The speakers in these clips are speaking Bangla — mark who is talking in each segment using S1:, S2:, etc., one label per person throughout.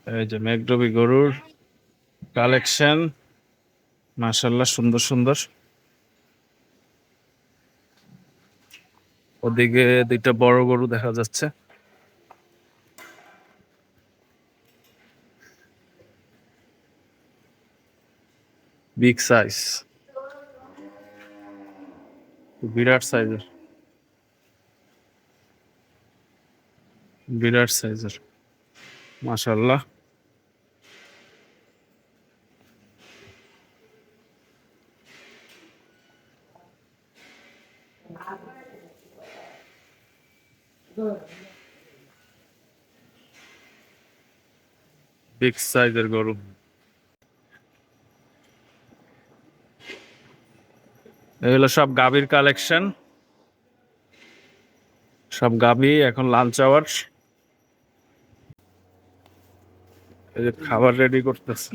S1: এই যে মেঘডুবি গরুর কালেকশন, মাশাআল্লাহ সুন্দর সুন্দর। ওদিকে দুইটা বড় গরু দেখা যাচ্ছে। বিগ সাইজ, বিরাট সাইজের, বিরাট সাইজের মাশাআল্লাহ। বিগ সাইজের গরু। এগুলো সব গাভীর কালেকশন, সব গাভী এখন লাঞ্চ আওয়ার। এই যে খাবার রেডি করতেছে।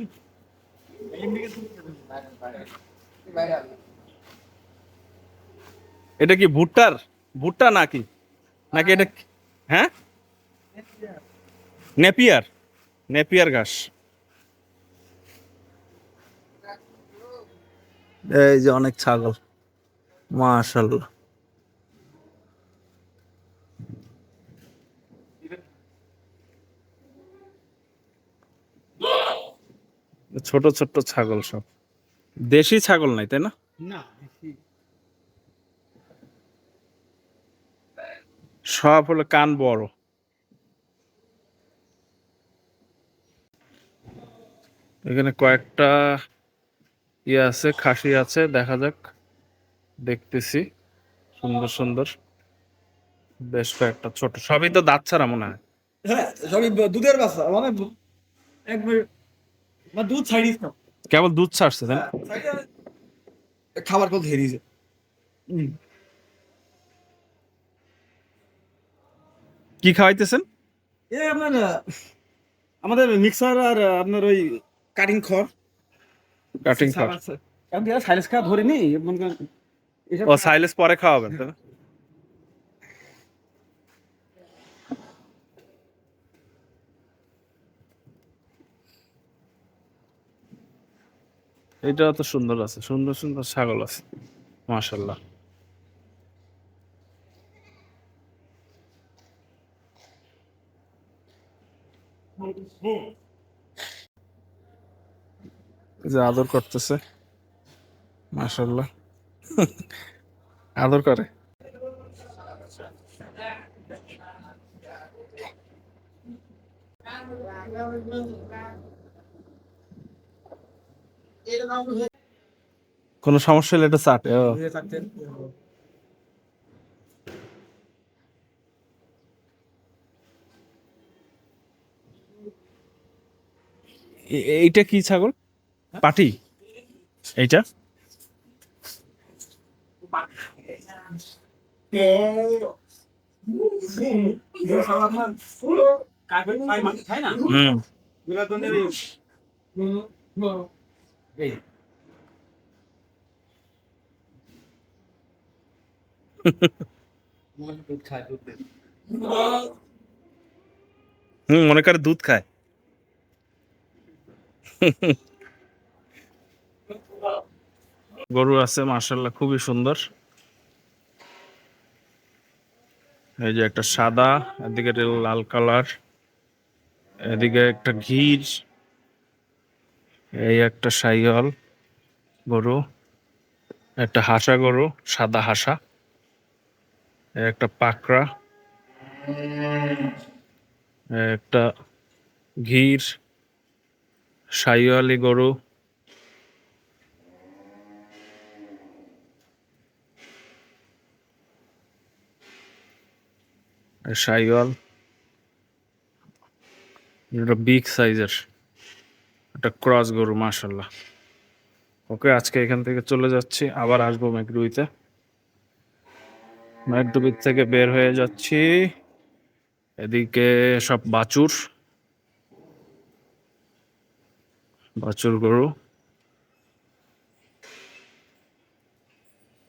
S1: এটা কি ভুট্টার ভুট্টা নাকি নাকি এটা হ্যাঁ নেপিয়ার, নেপিয়ার ঘাস। এই যে অনেক ছাগল মাশাআল্লাহ। ছোট ছোট ছাগল, সব দেশি ছাগল নাই তাই না? সব হলো কান বড়। এখানে কয়েকটা ইয়ে আছে, খাসি আছে, দেখা যাক, দেখতেছি সুন্দর সুন্দর বেশ কয়েকটা ছোট, সবই তো দাঁত ছাড়া মনে হয়।
S2: হ্যাঁ, সবই দুধের বাচ্চা মানে একবার দুধ ছাড়িস না।
S1: কেবল দুধ ছাড়ছে তাই না?
S2: খাবার কত হেরিয়েছে।
S1: কি খাওয়াইতেছেন?
S2: আপনার আমাদের মিক্সার আর আপনার ওই কাটিং খড়।
S1: কাটিং খাওয়া।
S2: এখন দিয়ে সাইলেন্স খাওয়া ধরিনি মনে করেন এসব
S1: ও সাইলেস পরে খাওয়াবেন তাই না? এটা তো সুন্দর আছে, সুন্দর সুন্দর ছাগল আছে মাশাআল্লাহ। এই যে আদর করতেছে মাশাআল্লাহ। আদর করে। কোনো সমস্যা হলে এটা চাটে। ও এইটা কি ছাগল? পাটি এইটা? হুম। মনে করে দুধ খায়। গরু আছে মাশাআল্লাহ, খুবই সুন্দর। এই যে একটা সাদা, এদিকে একটা লাল কালার, এদিকে একটা ঘির, এই একটা শাহিওয়াল গরু, একটা হাসা গরু, সাদা হাসা, একটা পাকড়া, একটা ঘির শাহিওয়ালি গরু, শাহিওয়াল, এটা বিগ সাইজের একটা ক্রস গরু মাশাআল্লাহ। ওকে, আজকে এখান থেকে চলে যাচ্ছি, আবার আসবো ম্যাকডুবিতে। ম্যাকডুবি থেকে বের হয়ে যাচ্ছি। এদিকে সব বাছুর, বাছুর গরু।